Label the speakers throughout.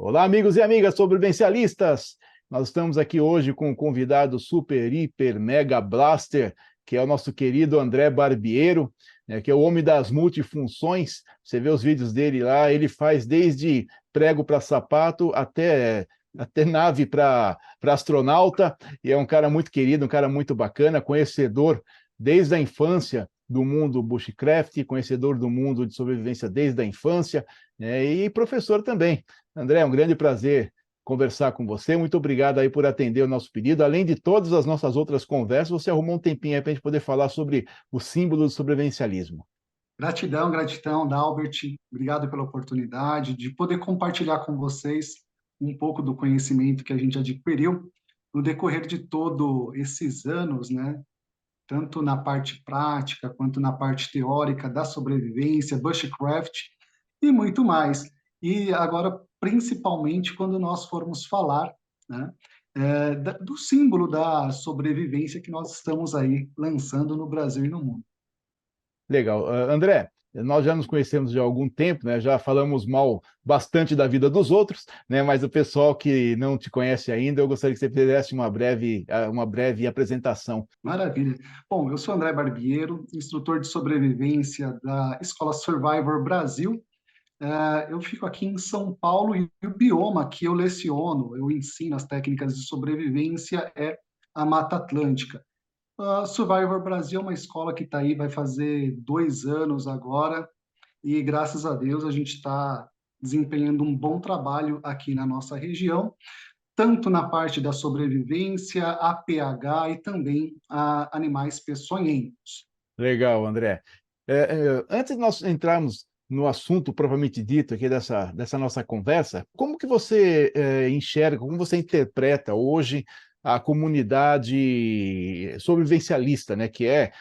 Speaker 1: Olá, amigos e amigas sobrevivencialistas! Nós estamos aqui hoje com um convidado super, hiper, mega blaster, que é o nosso querido André Barbiero, né, que é o homem das multifunções. Você vê os vídeos dele lá, ele faz desde prego para sapato até nave para astronauta, e é um cara muito querido, um cara muito bacana, conhecedor desde a infância do mundo bushcraft, conhecedor do mundo de sobrevivência desde a infância, né, e professor também. André, é um grande prazer conversar com você. Muito obrigado aí por atender o nosso pedido. Além de todas as nossas outras conversas, você arrumou um tempinho aí para a gente poder falar sobre o símbolo do sobrevivencialismo.
Speaker 2: Gratidão, gratidão, Dalbert. Obrigado pela oportunidade de poder compartilhar com vocês um pouco do conhecimento que a gente adquiriu no decorrer de todos esses anos, né? Tanto na parte prática quanto na parte teórica da sobrevivência, bushcraft e muito mais. E agora, principalmente, quando nós formos falar, né, do símbolo da sobrevivência que nós estamos aí lançando no Brasil e no mundo.
Speaker 1: Legal. André, nós já nos conhecemos de algum tempo, né? Já falamos mal bastante da vida dos outros, né? Mas o pessoal que não te conhece ainda, eu gostaria que você fizesse uma breve apresentação.
Speaker 2: Maravilha. Bom, eu sou André Barbiero, instrutor de sobrevivência da Escola Survivor Brasil. Eu fico aqui em São Paulo e o bioma que eu leciono, eu ensino as técnicas de sobrevivência é a Mata Atlântica. A Survivor Brasil é uma escola que está aí, vai fazer 2 anos agora, e graças a Deus a gente está desempenhando um bom trabalho aqui na nossa região, tanto na parte da sobrevivência, APH e também a animais peçonhentos.
Speaker 1: Legal, André. Antes de nós entrarmos no assunto propriamente dito aqui dessa nossa conversa, como que você enxerga, como você interpreta hoje a comunidade sobrevivencialista, né, que é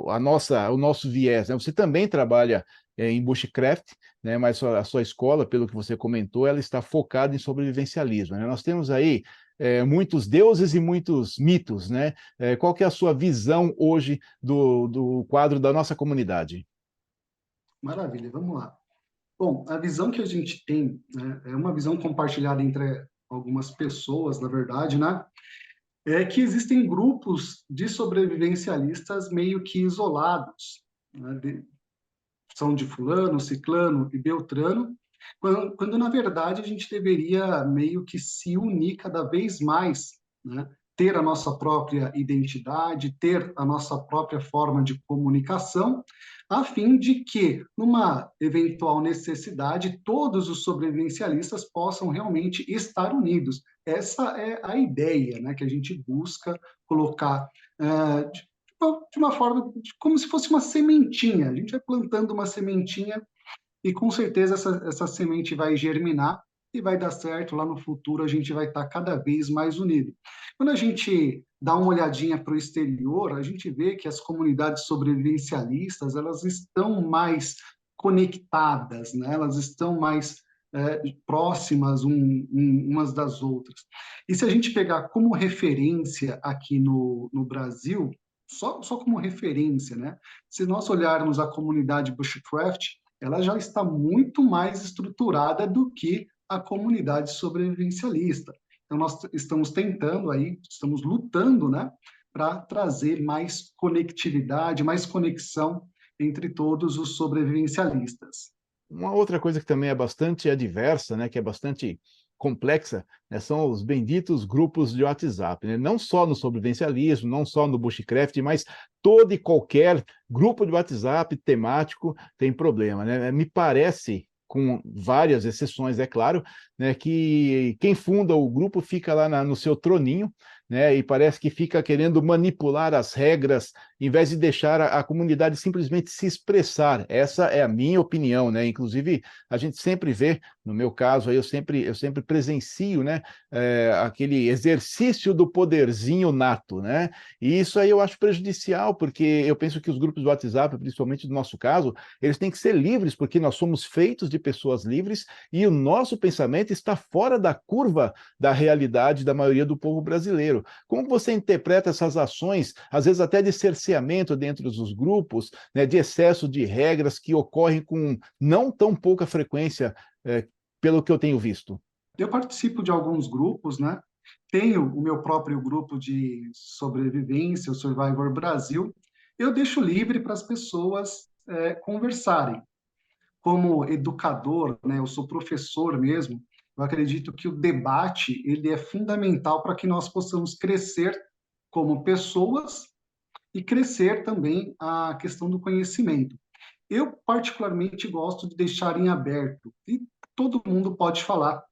Speaker 1: o nosso viés, né? Você também trabalha em bushcraft, né, mas a sua escola, pelo que você comentou, ela está focada em sobrevivencialismo, né? Nós temos aí muitos deuses e muitos mitos, né? Qual que é a sua visão hoje do quadro da nossa comunidade?
Speaker 2: Maravilha, vamos lá. Bom, a visão que a gente tem, né, é uma visão compartilhada entre algumas pessoas, na verdade, né? É que existem grupos de sobrevivencialistas meio que isolados, né? São de fulano, ciclano e beltrano, quando na verdade a gente deveria meio que se unir cada vez mais, né? Ter a nossa própria identidade, ter a nossa própria forma de comunicação, a fim de que, numa eventual necessidade, todos os sobrevivencialistas possam realmente estar unidos. Essa é a ideia, né, que a gente busca colocar de uma forma como se fosse uma sementinha. A gente vai plantando uma sementinha e com certeza essa semente vai germinar e vai dar certo. Lá no futuro a gente vai estar cada vez mais unido. Quando a gente dá uma olhadinha para o exterior, a gente vê que as comunidades sobrevivencialistas elas estão mais conectadas, né? Elas estão mais próximas umas das outras. E se a gente pegar como referência aqui no Brasil, só como referência, né? Se nós olharmos a comunidade bushcraft, ela já está muito mais estruturada do que a comunidade sobrevivencialista. Então, nós estamos tentando aí, estamos lutando, né, para trazer mais conectividade, mais conexão entre todos os sobrevivencialistas.
Speaker 1: Uma outra coisa que também é bastante adversa, né, que é bastante complexa, né, são os benditos grupos de WhatsApp, né? Não só no sobrevivencialismo, não só no bushcraft, mas todo e qualquer grupo de WhatsApp temático tem problema, né? Me parece, com várias exceções, é claro, né, que quem funda o grupo fica lá no seu troninho, né, e parece que fica querendo manipular as regras, em vez de deixar a comunidade simplesmente se expressar. Essa é a minha opinião, né? Inclusive, a gente sempre vê, no meu caso, aí eu sempre presencio, né, aquele exercício do poderzinho nato, né? E isso aí eu acho prejudicial, porque eu penso que os grupos do WhatsApp, principalmente no nosso caso, eles têm que ser livres, porque nós somos feitos de pessoas livres e o nosso pensamento está fora da curva da realidade da maioria do povo brasileiro. Como você interpreta essas ações, às vezes até de cerceamento dentro dos grupos, né, de excesso de regras que ocorrem com não tão pouca frequência, pelo que eu tenho visto?
Speaker 2: Eu participo de alguns grupos, né? Tenho o meu próprio grupo de sobrevivência, o Survivor Brasil. Eu deixo livre para as pessoas conversarem. Como educador, né? Eu sou professor mesmo. Eu acredito que o debate ele é fundamental para que nós possamos crescer como pessoas e crescer também a questão do conhecimento. Eu particularmente gosto de deixar em aberto e todo mundo pode falar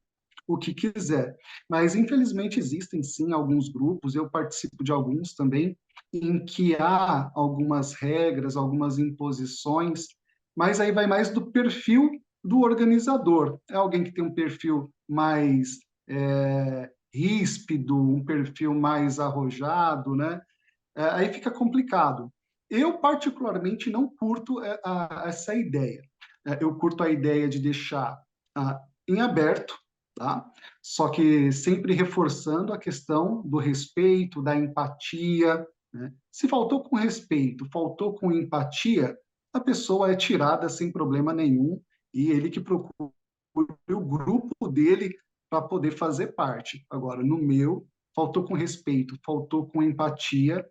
Speaker 2: o que quiser. Mas, infelizmente, existem sim alguns grupos, eu participo de alguns também, em que há algumas regras, algumas imposições, mas aí vai mais do perfil do organizador. É alguém que tem um perfil mais ríspido, um perfil mais arrojado, né? Aí fica complicado. Eu, particularmente, não curto essa ideia. Eu curto a ideia de deixar em aberto, tá? Só que sempre reforçando a questão do respeito, da empatia, né? Se faltou com respeito, faltou com empatia, a pessoa é tirada sem problema nenhum e ele que procura o grupo dele para poder fazer parte. Agora, no meu, faltou com respeito, faltou com empatia,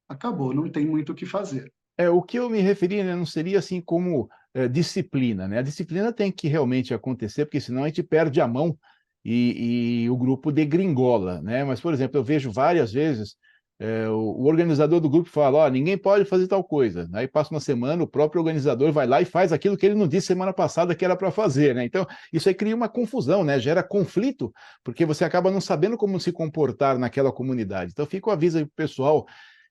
Speaker 2: acabou, não tem muito o que fazer.
Speaker 1: O que eu me referi, né, não seria assim como disciplina, né? A disciplina tem que realmente acontecer, porque senão a gente perde a mão e o grupo degringola, né? Mas, por exemplo, eu vejo várias vezes o organizador do grupo fala, ó, ninguém pode fazer tal coisa. Aí passa uma semana, o próprio organizador vai lá e faz aquilo que ele não disse semana passada que era para fazer, né? Então, isso aí cria uma confusão, né? Gera conflito, porque você acaba não sabendo como se comportar naquela comunidade. Então, fica o aviso aí pro pessoal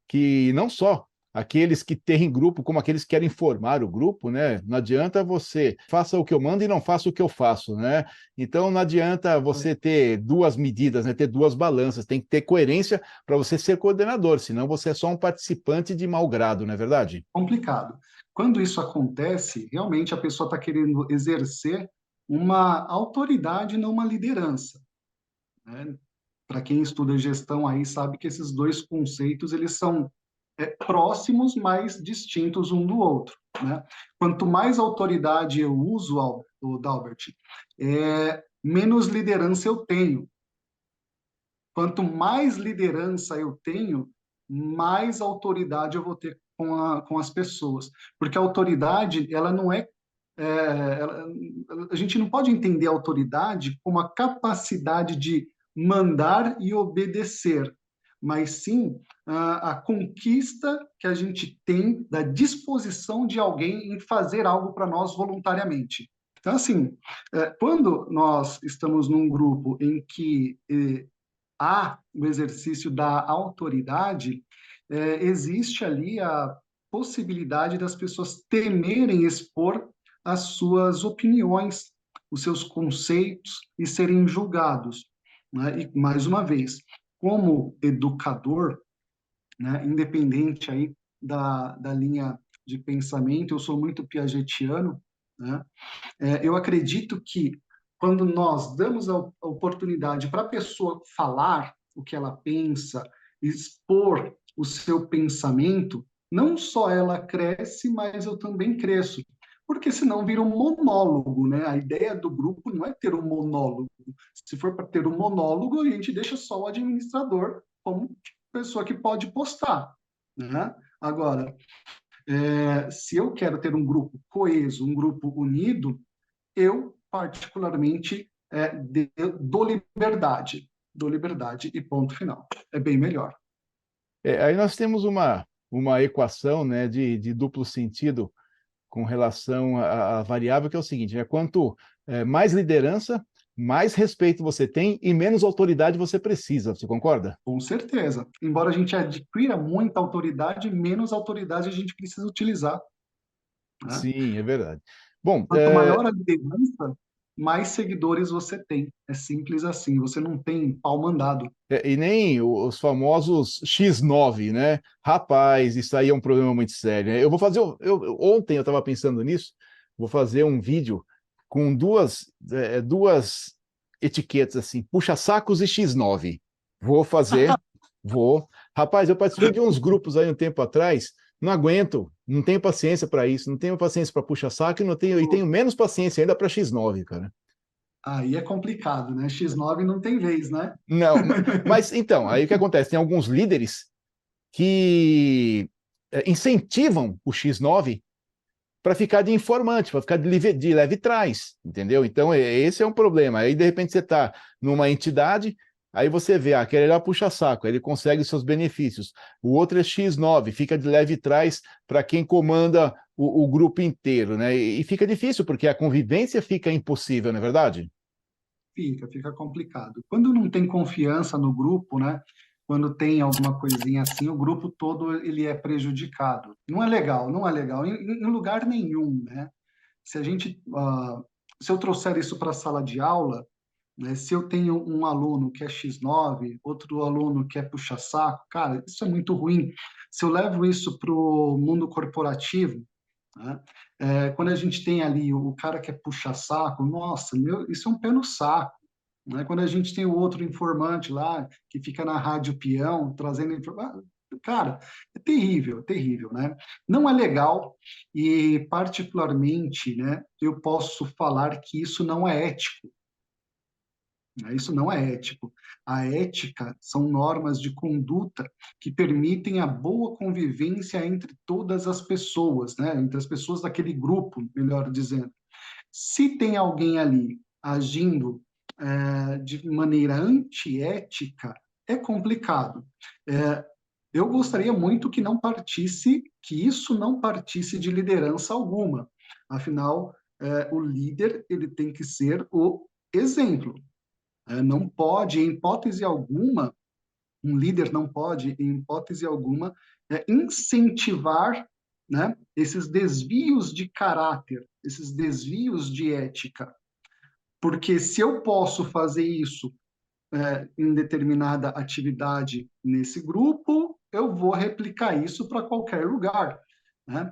Speaker 1: que não só aqueles que têm grupo, como aqueles que querem formar o grupo, né? Não adianta você faça o que eu mando e não faça o que eu faço, né? Então não adianta você ter duas medidas, né? Ter duas balanças, tem que ter coerência para você ser coordenador, senão você é só um participante de mau grado, não é verdade?
Speaker 2: Complicado. Quando isso acontece, realmente a pessoa está querendo exercer uma autoridade, não uma liderança, né? Para quem estuda gestão aí sabe que esses dois conceitos eles são próximos, mas distintos um do outro, né? Quanto mais autoridade eu uso, o Dalbert, menos liderança eu tenho. Quanto mais liderança eu tenho, mais autoridade eu vou ter com as pessoas. Porque a autoridade, ela não ela, a gente não pode entender a autoridade como a capacidade de mandar e obedecer, mas sim a conquista que a gente tem da disposição de alguém em fazer algo para nós voluntariamente. Então, assim, quando nós estamos num grupo em que há o exercício da autoridade, existe ali a possibilidade das pessoas temerem expor as suas opiniões, os seus conceitos e serem julgados, né? E, mais uma vez, como educador, né, independente aí da linha de pensamento, eu sou muito piagetiano, né? Eu acredito que quando nós damos a oportunidade para a pessoa falar o que ela pensa, expor o seu pensamento, não só ela cresce, mas eu também cresço. Porque senão vira um monólogo, né? A ideia do grupo não é ter um monólogo. Se for para ter um monólogo, a gente deixa só o administrador como pessoa que pode postar, né? Agora, se eu quero ter um grupo coeso, um grupo unido, eu, particularmente, dou liberdade e ponto final. É bem melhor.
Speaker 1: Aí nós temos uma equação, né, de duplo sentido com relação à variável, que é o seguinte, né, quanto mais liderança, mais respeito você tem e menos autoridade você precisa, você concorda?
Speaker 2: Com certeza. Embora a gente adquira muita autoridade, menos autoridade a gente precisa utilizar, né?
Speaker 1: Sim, é verdade. Bom,
Speaker 2: Quanto maior a liderança, mais seguidores você tem. É simples assim. Você não tem pau mandado.
Speaker 1: e nem os famosos X9, né? Rapaz, isso aí é um problema muito sério, né? Eu vou fazer, ontem eu estava pensando nisso, vou fazer um vídeo com duas etiquetas assim, puxa-sacos e X9. Vou fazer, vou. Rapaz, eu participei de uns grupos aí um tempo atrás, não aguento, não tenho paciência para isso, não tenho paciência para puxa-saco e não tenho, e tenho menos paciência ainda para X9, cara.
Speaker 2: Aí é complicado, né? X9 não tem vez, né?
Speaker 1: Não, mas então, aí o que acontece? Tem alguns líderes que incentivam o X9 para ficar de informante, para ficar de leve trás, entendeu? Então, esse é um problema. Aí, de repente, você está numa entidade, aí você vê, aquele lá puxa saco, ele consegue seus benefícios. O outro é X9, fica de leve trás para quem comanda o grupo inteiro, né? E fica difícil, porque a convivência fica impossível, não é verdade?
Speaker 2: Fica complicado. Quando não tem confiança no grupo, né? Quando tem alguma coisinha assim, o grupo todo ele é prejudicado. Não é legal, não é legal em lugar nenhum, né? Se a gente, se eu trouxer isso para a sala de aula, né? Se eu tenho um aluno que é X9, outro aluno que é puxa-saco, cara, isso é muito ruim. Se eu levo isso para o mundo corporativo, né? Quando a gente tem ali o cara que é puxa-saco, nossa, meu, isso é um pé no saco. Né? Quando a gente tem o outro informante lá, que fica na rádio peão, trazendo informação, cara, é terrível, né? Não é legal e, particularmente, né, eu posso falar que isso não é ético, né? Isso não é ético. A ética são normas de conduta que permitem a boa convivência entre todas as pessoas, né? Entre as pessoas daquele grupo, melhor dizendo. Se tem alguém ali agindo de maneira antiética, é complicado. Eu gostaria muito que isso não partisse de liderança alguma. Afinal, o líder ele tem que ser o exemplo. Não pode, em hipótese alguma, um líder não pode, em hipótese alguma, incentivar, né, esses desvios de caráter, esses desvios de ética. Porque se eu posso fazer isso em determinada atividade nesse grupo, eu vou replicar isso para qualquer lugar. Né?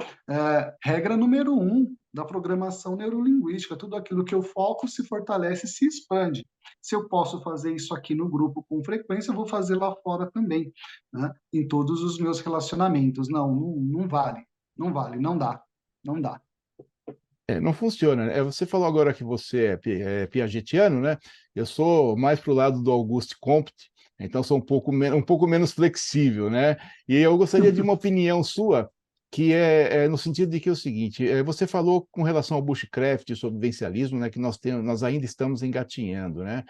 Speaker 2: Regra número um da programação neurolinguística: tudo aquilo que eu foco se fortalece e se expande. Se eu posso fazer isso aqui no grupo com frequência, eu vou fazer lá fora também, né? Em todos os meus relacionamentos. Não vale, não vale, não dá, não dá.
Speaker 1: Não funciona, né? Você falou agora que você é piagetiano, né? Eu sou mais pro lado do Auguste Comte, então sou um pouco menos flexível, né? E eu gostaria de uma opinião sua, que é no sentido de que é o seguinte: você falou com relação ao bushcraft, sobre vivencialismo, né? Que nós ainda estamos engatinhando, né?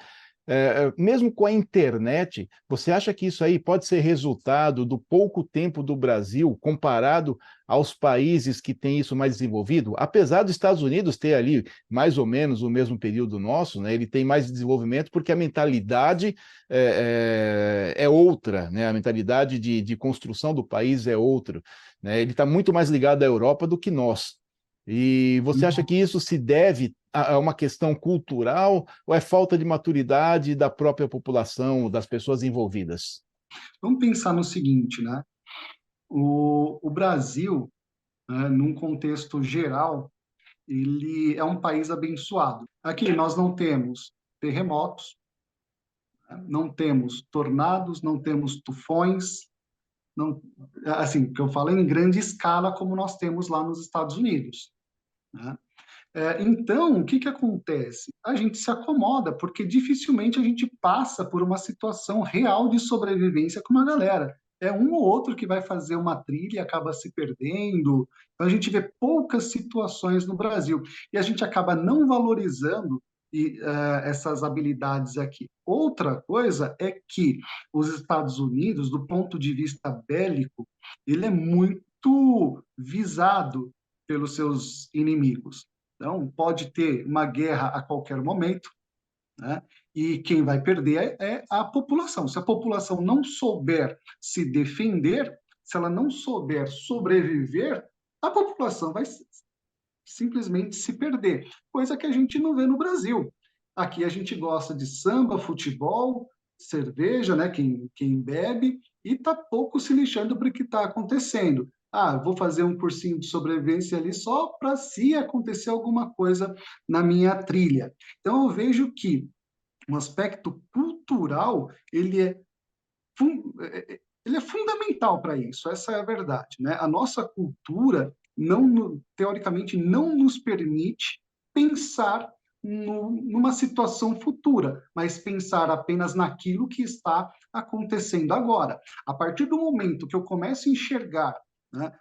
Speaker 1: Mesmo com a internet, você acha que isso aí pode ser resultado do pouco tempo do Brasil comparado aos países que têm isso mais desenvolvido? Apesar dos Estados Unidos ter ali mais ou menos o mesmo período nosso, né, ele tem mais desenvolvimento porque a mentalidade é outra, né? A mentalidade de construção do país é outra, né? Ele está muito mais ligado à Europa do que nós. E você acha que isso se deve a uma questão cultural ou é falta de maturidade da própria população, das pessoas envolvidas?
Speaker 2: Vamos pensar no seguinte, né? O Brasil, né, num contexto geral, ele é um país abençoado. Aqui nós não temos terremotos, né? Não temos tornados, não temos tufões, não, assim, que eu falo em grande escala, como nós temos lá nos Estados Unidos, né? Então, o que que acontece? A gente se acomoda, porque dificilmente a gente passa por uma situação real de sobrevivência com uma galera. É um ou outro que vai fazer uma trilha e acaba se perdendo. Então, a gente vê poucas situações no Brasil. E a gente acaba não valorizando essas habilidades aqui. Outra coisa é que os Estados Unidos, do ponto de vista bélico, ele é muito visado pelos seus inimigos. Então, pode ter uma guerra a qualquer momento, né? E quem vai perder é a população. Se a população não souber se defender, se ela não souber sobreviver, a população vai simplesmente se perder, coisa que a gente não vê no Brasil. Aqui a gente gosta de samba, futebol, cerveja, né? Quem bebe, e está pouco se lixando para o que está acontecendo. Ah, vou fazer um cursinho de sobrevivência ali só para se acontecer alguma coisa na minha trilha. Então eu vejo que um aspecto cultural ele é fundamental para isso. Essa é a verdade, né? A nossa cultura teoricamente não nos permite pensar numa situação futura, mas pensar apenas naquilo que está acontecendo agora. A partir do momento que eu começo a enxergar, né,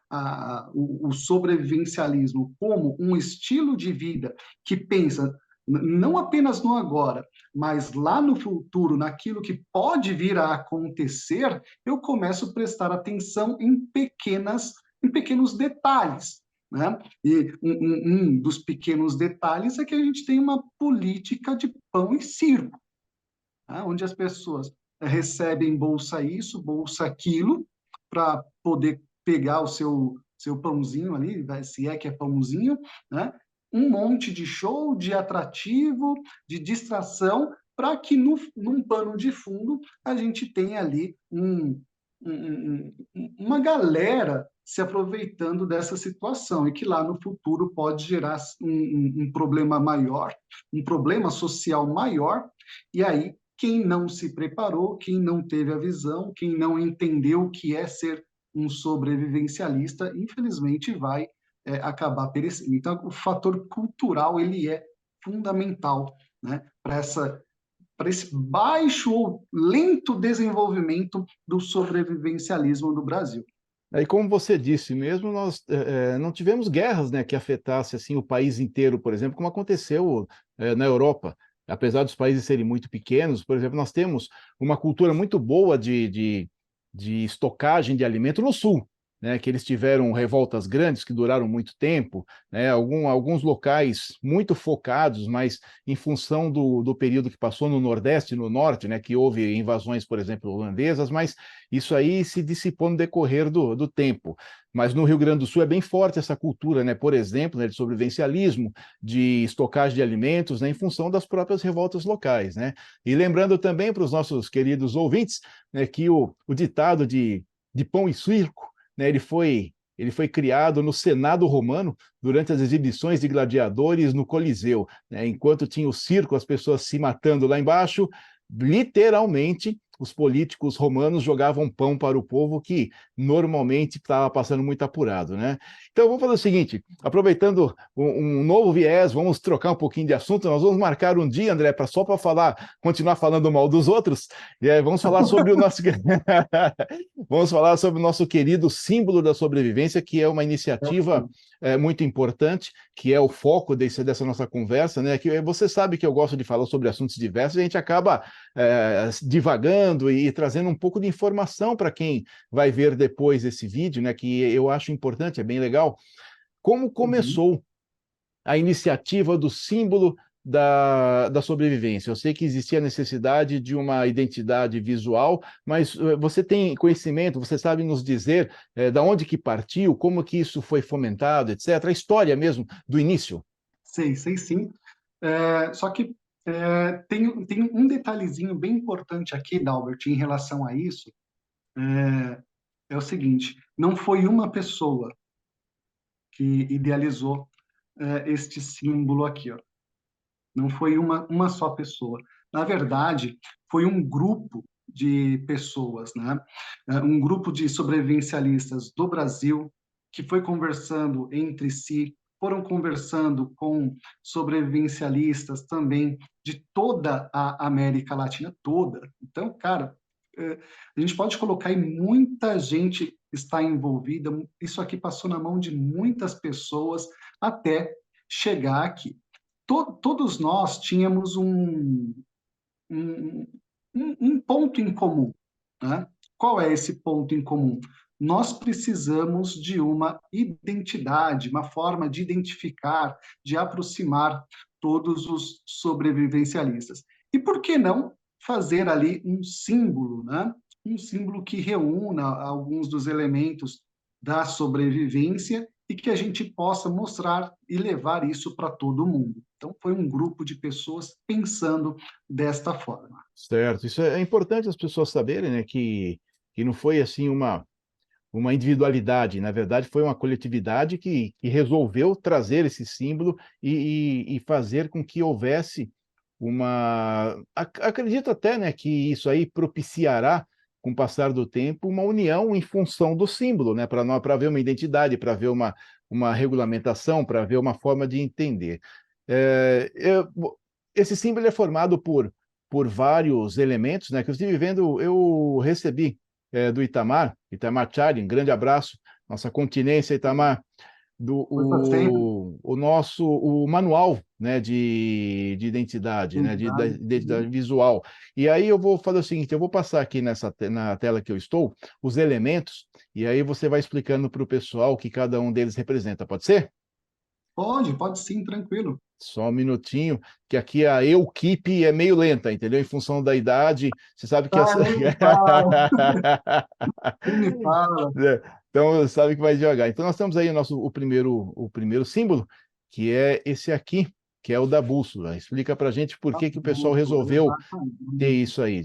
Speaker 2: o sobrevivencialismo como um estilo de vida que pensa não apenas no agora, mas lá no futuro, naquilo que pode vir a acontecer, eu começo a prestar atenção em pequenos detalhes. Né? E um dos pequenos detalhes é que a gente tem uma política de pão e circo, né? Onde as pessoas recebem bolsa isso, bolsa aquilo, para poder pegar o seu pãozinho ali, se é que é pãozinho, né? Um monte de show, de atrativo, de distração, para que num pano de fundo a gente tenha ali uma galera se aproveitando dessa situação e que lá no futuro pode gerar um problema maior, um problema social maior, e aí quem não se preparou, quem não teve a visão, quem não entendeu o que é ser um sobrevivencialista, infelizmente vai acabar perecendo. Então, o fator cultural ele é fundamental, né, para esse baixo ou lento desenvolvimento do sobrevivencialismo no Brasil.
Speaker 1: Aí, como você disse mesmo, nós não tivemos guerras, né, que afetasse assim o país inteiro, por exemplo, como aconteceu na Europa. Apesar dos países serem muito pequenos, por exemplo, nós temos uma cultura muito boa de estocagem de alimento no sul, né, que eles tiveram revoltas grandes que duraram muito tempo, né, alguns locais muito focados, mas em função do período que passou no Nordeste e no Norte, né, que houve invasões, por exemplo, holandesas, mas isso aí se dissipou no decorrer do tempo. Mas no Rio Grande do Sul é bem forte essa cultura, né? Por exemplo, né, de sobrevivencialismo, de estocagem de alimentos, né, em função das próprias revoltas locais, né? E lembrando também para os nossos queridos ouvintes, né, que o ditado de pão e circo, né, ele foi criado no Senado Romano durante as exibições de gladiadores no Coliseu, né? Enquanto tinha o circo, as pessoas se matando lá embaixo, literalmente os políticos romanos jogavam pão para o povo que normalmente estava passando muito apurado, né? Então vamos fazer o seguinte, aproveitando um novo viés, vamos trocar um pouquinho de assunto, nós vamos marcar um dia, André, só para falar, continuar falando mal dos outros, vamos falar sobre o nosso vamos falar sobre o nosso querido símbolo da sobrevivência, que é uma iniciativa muito importante, que é o foco dessa nossa conversa, né? Que você sabe que eu gosto de falar sobre assuntos diversos, e a gente acaba divagando e trazendo um pouco de informação para quem vai ver depois esse vídeo, né? Que eu acho importante, é bem legal. Como começou a iniciativa do símbolo da sobrevivência? Eu sei que existia a necessidade de uma identidade visual, mas você tem conhecimento, você sabe nos dizer da onde que partiu, como que isso foi fomentado, etc. A história mesmo do início.
Speaker 2: Sei sim. Só que tem um detalhezinho bem importante aqui, Dalbert, em relação a isso. É o seguinte: não foi uma pessoa que idealizou este símbolo aqui, ó. Não foi uma só pessoa. Na verdade, foi um grupo de pessoas, né? Um grupo de sobrevivencialistas do Brasil que foi conversando entre si, foram conversando com sobrevivencialistas também de toda a América Latina toda. Então, cara, a gente pode colocar aí muita gente está envolvida. Isso aqui passou na mão de muitas pessoas até chegar aqui. Todos nós tínhamos um, um ponto em comum, né? Qual é esse ponto em comum? Nós precisamos de uma identidade, uma forma de identificar, de aproximar todos os sobrevivencialistas. E por que não fazer ali um símbolo, né? Um símbolo que reúna alguns dos elementos da sobrevivência e que a gente possa mostrar e levar isso para todo mundo. Então, foi um grupo de pessoas pensando desta forma.
Speaker 1: Certo, isso é importante as pessoas saberem, né, que não foi assim uma individualidade, na verdade foi uma coletividade que resolveu trazer esse símbolo e fazer com que houvesse acredito até, né, que isso aí propiciará, com o passar do tempo, uma união em função do símbolo, né, para ver uma identidade, para ver uma regulamentação, para ver uma forma de entender. É, esse símbolo é formado por vários elementos, né? Que eu estive vendo, eu recebi do Itamar Charlie, um grande abraço, nossa continência, Itamar,
Speaker 2: Força sempre,
Speaker 1: o manual, né, de identidade, né, da
Speaker 2: identidade.
Speaker 1: identidade visual. E aí eu vou fazer o seguinte, eu vou passar aqui na tela que eu estou, os elementos, e aí você vai explicando para o pessoal o que cada um deles representa, pode ser?
Speaker 2: Pode sim, tranquilo.
Speaker 1: Só um minutinho, que aqui a Eukip é meio lenta, entendeu? Em função da idade, você sabe que
Speaker 2: Ah,
Speaker 1: essa.
Speaker 2: nem me fala, nem me fala.
Speaker 1: É, então, sabe que vai devagar. Então, nós temos aí o primeiro símbolo, que é esse aqui, que é o da bússola. Explica para a gente por
Speaker 2: A
Speaker 1: que que o pessoal
Speaker 2: bússola,
Speaker 1: resolveu ter
Speaker 2: exatamente.
Speaker 1: isso aí.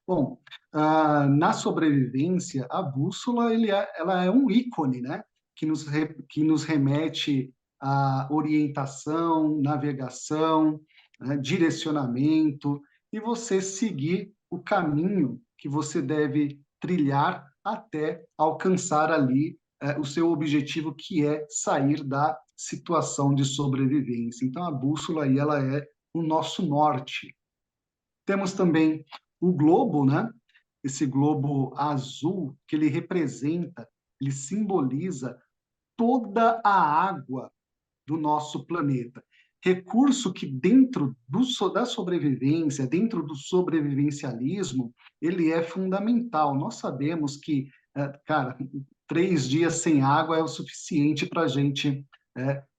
Speaker 2: Bom, na sobrevivência, a bússola ela é um ícone, né? Que nos remete à orientação, navegação, né? Direcionamento, e você seguir o caminho que você deve trilhar até alcançar ali o seu objetivo, que é sair da situação de sobrevivência. Então, a bússola aí, ela é o nosso norte. Temos também o globo, né? Esse globo azul que ele representa, ele simboliza toda a água do nosso planeta. Recurso que dentro da sobrevivência, dentro do sobrevivencialismo, ele é fundamental. Nós sabemos que, cara, 3 dias sem água é o suficiente para a gente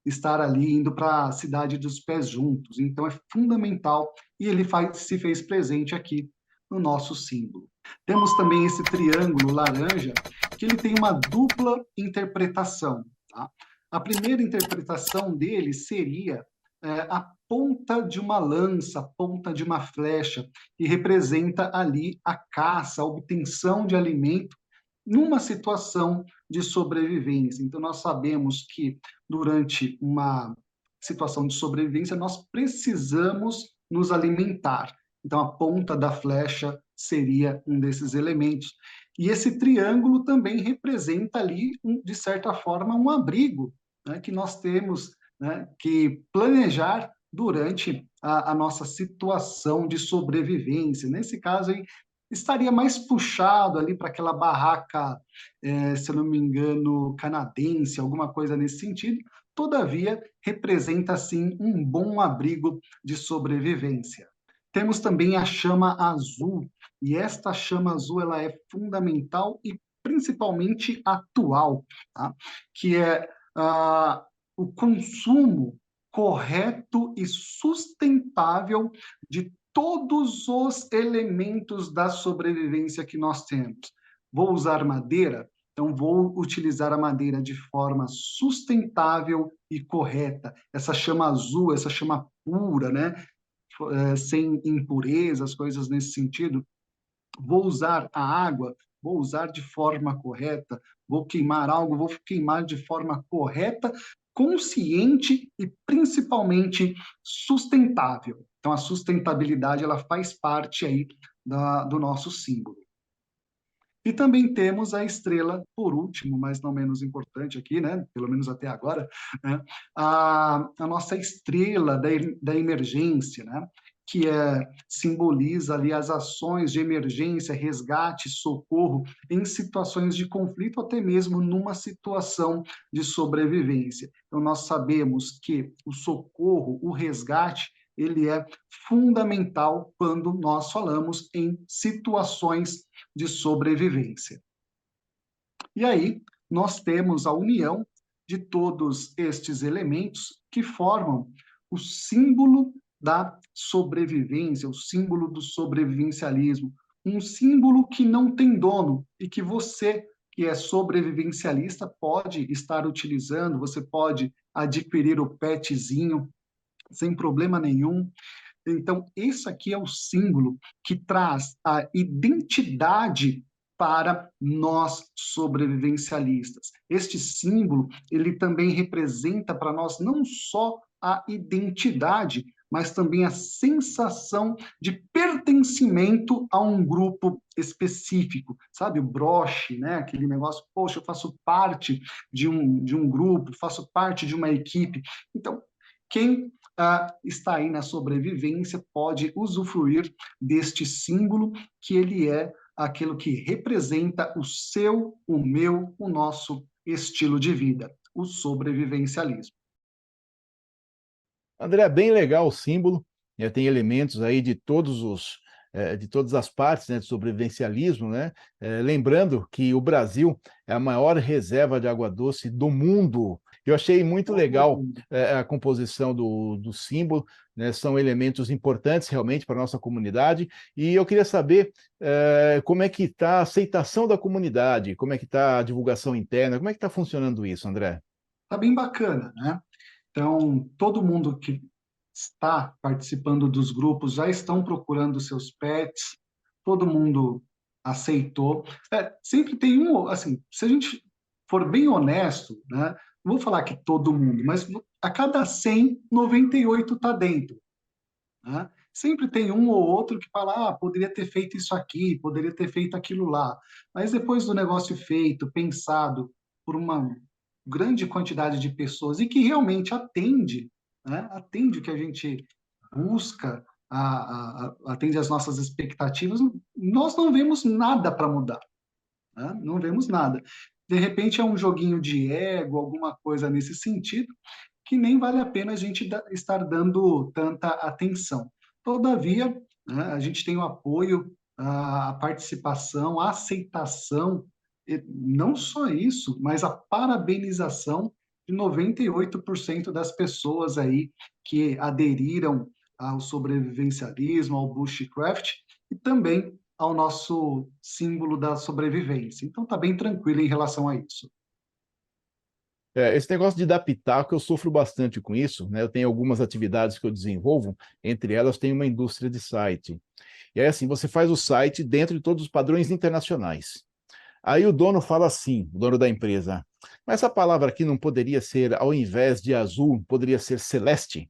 Speaker 2: estar ali indo para a cidade dos pés juntos. Então é fundamental e ele se fez presente aqui no nosso símbolo. Temos também esse triângulo laranja que ele tem uma dupla interpretação. Tá? A primeira interpretação dele seria a ponta de uma lança, a ponta de uma flecha, que representa ali a caça, a obtenção de alimento numa situação de sobrevivência. Então, nós sabemos que durante uma situação de sobrevivência, nós precisamos nos alimentar. Então, a ponta da flecha seria um desses elementos. E esse triângulo também representa ali, de certa forma, um abrigo, né, que nós temos, né, que planejar durante a nossa situação de sobrevivência. Nesse caso, aí, estaria mais puxado ali para aquela barraca, se eu não me engano, canadense, alguma coisa nesse sentido. Todavia, representa, sim, um bom abrigo de sobrevivência. Temos também a chama azul, e esta chama azul ela é fundamental e principalmente atual, tá? Que é o consumo correto e sustentável de todos os elementos da sobrevivência que nós temos. Vou usar madeira? Então, vou utilizar a madeira de forma sustentável e correta. Essa chama azul, essa chama pura, né? Sem impurezas, coisas nesse sentido. Vou usar a água, vou usar de forma correta, vou queimar algo, vou queimar de forma correta, consciente e principalmente sustentável. Então, a sustentabilidade ela faz parte aí do nosso símbolo. E também temos a estrela, por último, mas não menos importante aqui, né? Pelo menos até agora, né? A nossa estrela da emergência, né? Que simboliza ali as ações de emergência, resgate, socorro em situações de conflito, até mesmo numa situação de sobrevivência. Então, nós sabemos que o socorro, o resgate, ele é fundamental quando nós falamos em situações de sobrevivência. E aí, nós temos a união de todos estes elementos que formam o símbolo da sobrevivência, o símbolo do sobrevivencialismo, um símbolo que não tem dono e que você, que é sobrevivencialista, pode estar utilizando, você pode adquirir o petzinho sem problema nenhum. Então, esse aqui é o símbolo que traz a identidade para nós sobrevivencialistas. Este símbolo, ele também representa para nós não só a identidade, mas também a sensação de pertencimento a um grupo específico, sabe? O broche, né? Aquele negócio, poxa, eu faço parte de um grupo, faço parte de uma equipe. Então, quem está aí na sobrevivência pode usufruir deste símbolo, que ele é aquilo que representa o seu, o meu, o nosso estilo de vida, o sobrevivencialismo.
Speaker 1: André, bem legal o símbolo, né? Tem elementos aí de de todas as partes, né, do sobrevivencialismo, né? Lembrando que o Brasil é a maior reserva de água doce do mundo. Eu achei muito legal a composição do símbolo, né? São elementos importantes realmente para a nossa comunidade, e eu queria saber como é que está a aceitação da comunidade, como é que está a divulgação interna, como é que está funcionando isso, André?
Speaker 2: Tá bem bacana, né? Então, todo mundo que está participando dos grupos já estão procurando seus pets, todo mundo aceitou. Sempre tem um, assim, se a gente for bem honesto, né? Não vou falar que todo mundo, mas a cada 100, 98 está dentro, né? Sempre tem um ou outro que fala, poderia ter feito isso aqui, poderia ter feito aquilo lá. Mas depois do negócio feito, pensado por uma grande quantidade de pessoas e que realmente atende, né? Atende o que a gente busca, atende às nossas expectativas, nós não vemos nada para mudar, né? Não vemos nada. De repente é um joguinho de ego, alguma coisa nesse sentido, que nem vale a pena a gente estar dando tanta atenção. Todavia, né, a gente tem o apoio, a participação, a aceitação, e não só isso, mas a parabenização de 98% das pessoas aí que aderiram ao sobrevivencialismo, ao bushcraft e também ao nosso símbolo da sobrevivência. Então, está bem tranquilo em relação a isso.
Speaker 1: Esse negócio de dar pitaco, eu sofro bastante com isso, né? Eu tenho algumas atividades que eu desenvolvo, entre elas tem uma indústria de site. E aí, assim, você faz o site dentro de todos os padrões internacionais. Aí o dono fala assim, o dono da empresa, mas essa palavra aqui não poderia ser, ao invés de azul, poderia ser celeste?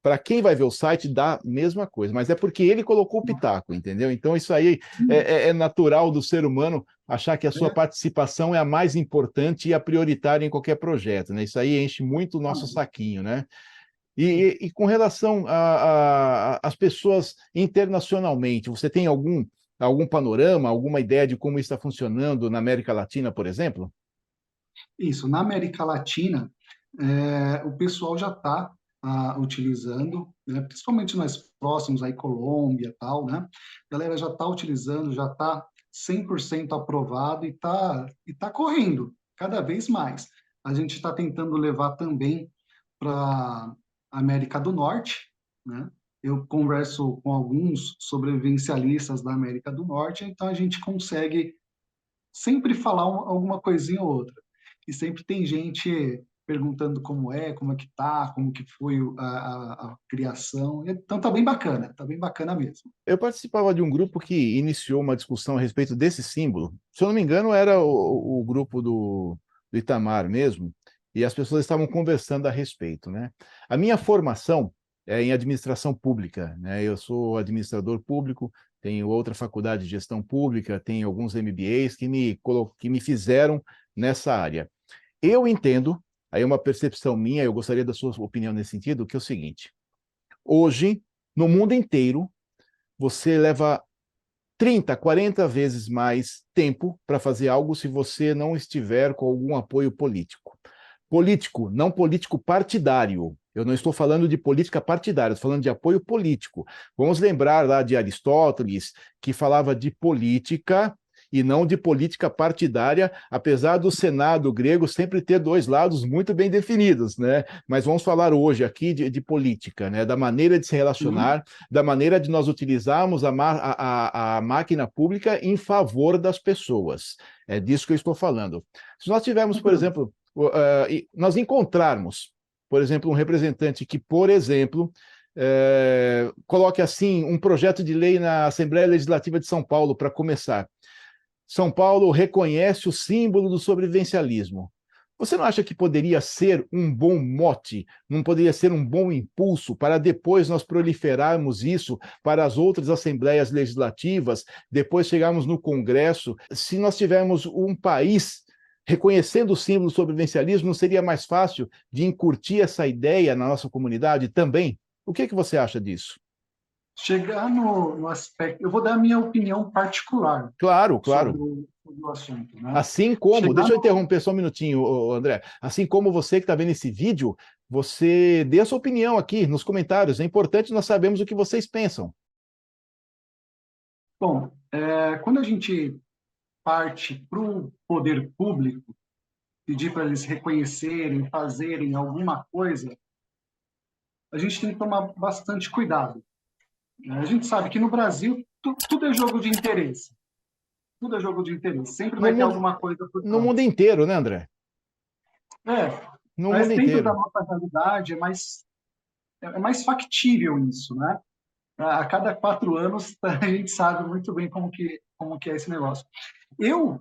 Speaker 1: Para quem vai ver o site, dá a mesma coisa, mas é porque ele colocou o pitaco, entendeu? Então, isso aí é natural do ser humano achar que a sua participação é a mais importante e a prioritária em qualquer projeto, né? Isso aí enche muito o nosso saquinho, né? E com relação às pessoas internacionalmente, você tem algum panorama, alguma ideia de como isso está funcionando na América Latina, por exemplo?
Speaker 2: Isso, na América Latina, o pessoal já está utilizando, né, principalmente nós próximos, aí Colômbia e tal, né? A galera já está utilizando, já está 100% aprovado e tá correndo cada vez mais. A gente está tentando levar também para a América do Norte, né? Eu converso com alguns sobrevivencialistas da América do Norte, então a gente consegue sempre falar alguma coisinha ou outra. E sempre tem gente perguntando como é que tá, como que foi a criação. Então tá bem bacana mesmo.
Speaker 1: Eu participava de um grupo que iniciou uma discussão a respeito desse símbolo. Se eu não me engano, era o grupo do Itamar mesmo, e as pessoas estavam conversando a respeito, né? A minha formação é em administração pública, né? Eu sou administrador público, tenho outra faculdade de gestão pública, tenho alguns MBAs que me fizeram nessa área. Eu entendo, aí é uma percepção minha, eu gostaria da sua opinião nesse sentido, que é o seguinte: hoje, no mundo inteiro, você leva 30, 40 vezes mais tempo para fazer algo se você não estiver com algum apoio político. Político, não político partidário. Eu não estou falando de política partidária, estou falando de apoio político. Vamos lembrar lá de Aristóteles, que falava de política e não de política partidária, apesar do Senado grego sempre ter dois lados muito bem definidos, né? Mas vamos falar hoje aqui de política, né? Da maneira de se relacionar, da maneira de nós utilizarmos a máquina pública em favor das pessoas. É disso que eu estou falando. Se nós tivermos, por exemplo, nós encontrarmos, por exemplo, um representante que, por exemplo, coloque assim um projeto de lei na Assembleia Legislativa de São Paulo para começar. São Paulo reconhece o símbolo do sobrevivencialismo. Você não acha que poderia ser um bom mote, não poderia ser um bom impulso para depois nós proliferarmos isso para as outras assembleias legislativas, depois chegarmos no Congresso? Se nós tivermos um país reconhecendo o símbolo do sobrevivencialismo, não seria mais fácil de incutir essa ideia na nossa comunidade também? O que você acha disso?
Speaker 2: Chegar no aspecto, eu vou dar a minha opinião particular
Speaker 1: Claro, claro.
Speaker 2: sobre o assunto, né?
Speaker 1: Assim como,
Speaker 2: Chegar
Speaker 1: deixa eu
Speaker 2: no,
Speaker 1: interromper só um minutinho, André. Assim como você que está vendo esse vídeo, você dê a sua opinião aqui nos comentários. É importante nós sabermos o que vocês pensam.
Speaker 2: bom, quando a gente parte para o poder público, pedir para eles reconhecerem, fazerem alguma coisa, a gente tem que tomar bastante cuidado, né? A gente sabe que no Brasil tudo é jogo de interesse. Tudo é jogo de interesse. Sempre
Speaker 1: No
Speaker 2: vai ter
Speaker 1: mundo,
Speaker 2: alguma coisa por
Speaker 1: no mundo
Speaker 2: trás.
Speaker 1: inteiro, né, André?
Speaker 2: É,
Speaker 1: No mundo
Speaker 2: mas dentro da
Speaker 1: inteiro.
Speaker 2: nossa realidade é mais factível isso, né? A cada 4 anos a gente sabe muito bem como que é esse negócio. Eu,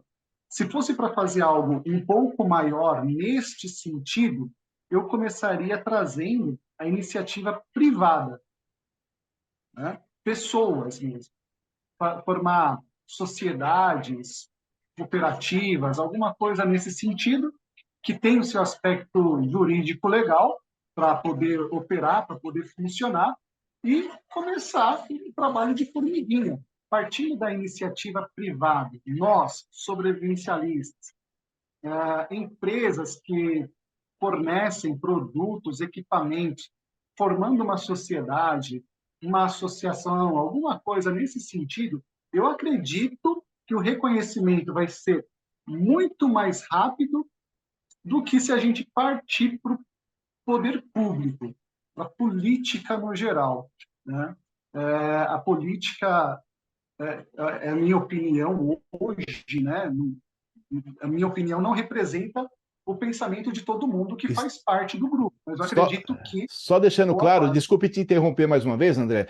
Speaker 2: se fosse para fazer algo um pouco maior neste sentido, eu começaria trazendo a iniciativa privada, né? Pessoas mesmo, formar sociedades, cooperativas, alguma coisa nesse sentido, que tem o seu aspecto jurídico legal para poder operar, para poder funcionar, e começar um trabalho de formiguinha, partindo da iniciativa privada. Nós, sobrevivencialistas, empresas que fornecem produtos, equipamentos, formando uma sociedade, uma associação, alguma coisa nesse sentido, eu acredito que o reconhecimento vai ser muito mais rápido do que se a gente partir para o poder público, para a política no geral, né? A política, é a minha opinião hoje, né? A minha opinião não representa o pensamento de todo mundo que faz parte do grupo, mas eu
Speaker 1: Só,
Speaker 2: acredito que
Speaker 1: só deixando
Speaker 2: boa
Speaker 1: claro,
Speaker 2: parte.
Speaker 1: desculpe te interromper mais uma vez, André,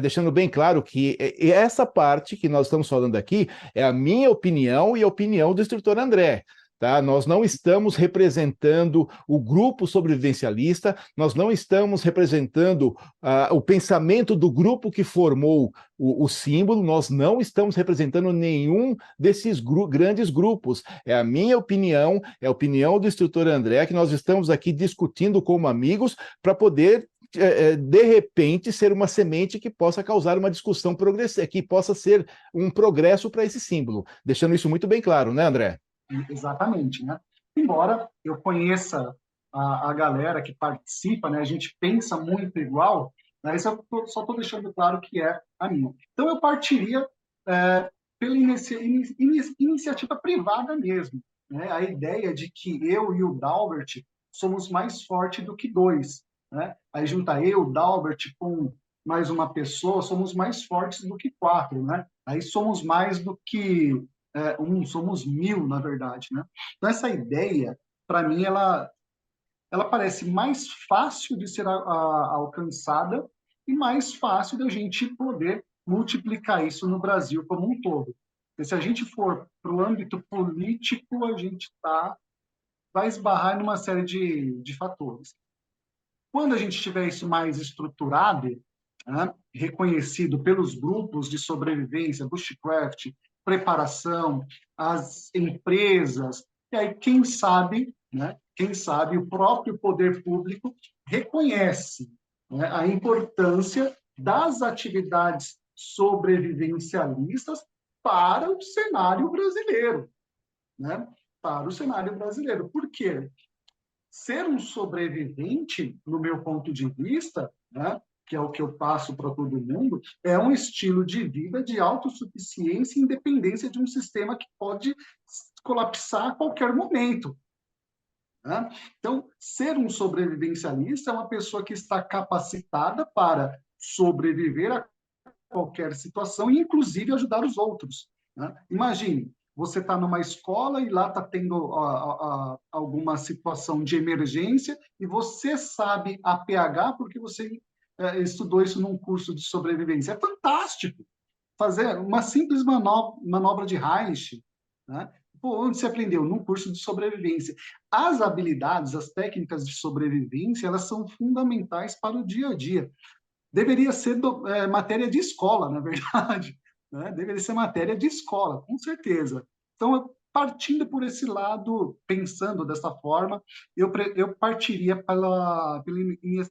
Speaker 1: deixando bem claro que essa parte que nós estamos falando aqui é a minha opinião e a opinião do instrutor André. Tá? Nós não estamos representando o grupo sobrevivencialista, nós não estamos representando o pensamento do grupo que formou o símbolo, nós não estamos representando nenhum desses grandes grupos. É a minha opinião, é a opinião do instrutor André, que nós estamos aqui discutindo como amigos para poder de repente, ser uma semente que possa causar uma discussão progressiva, que possa ser um progresso para esse símbolo. Deixando isso muito bem claro, né, André?
Speaker 2: Exatamente, né? Embora eu conheça a galera que participa, né? A gente pensa muito igual, né? Isso eu só estou deixando claro que é a minha. Então eu partiria pela iniciativa privada mesmo, né? A ideia de que eu e o Dalbert somos mais fortes do que dois, né? Aí junta eu, o Dalbert com mais uma pessoa, somos mais fortes do que quatro, né? Aí somos mais do que somos 1000, na verdade, né? Então, essa ideia, para mim, ela parece mais fácil de ser alcançada e mais fácil da gente poder multiplicar isso no Brasil como um todo. Porque se a gente for para o âmbito político, a gente vai esbarrar numa série de fatores. Quando a gente tiver isso mais estruturado, né, reconhecido pelos grupos de sobrevivência, bushcraft, preparação, as empresas, e aí, quem sabe, né, quem sabe o próprio poder público reconhece, né, a importância das atividades sobrevivencialistas para o cenário brasileiro, né? Para o cenário brasileiro. Por quê? Ser um sobrevivente, no meu ponto de vista, né, que é o que eu passo para todo mundo, é um estilo de vida de autossuficiência e independência de um sistema que pode colapsar a qualquer momento, né? Então, ser um sobrevivencialista é uma pessoa que está capacitada para sobreviver a qualquer situação e, inclusive, ajudar os outros, né? Imagine, você está numa escola e lá está tendo alguma situação de emergência e você sabe a pH porque você estudou isso num curso de sobrevivência. É fantástico fazer uma simples manobra de Reich, né? Pô, onde você aprendeu? Num curso de sobrevivência. As habilidades, as técnicas de sobrevivência, elas são fundamentais para o dia a dia. Deveria ser matéria de escola, na verdade, né? Deveria ser matéria de escola, com certeza. Então, partindo por esse lado, pensando dessa forma, eu partiria pela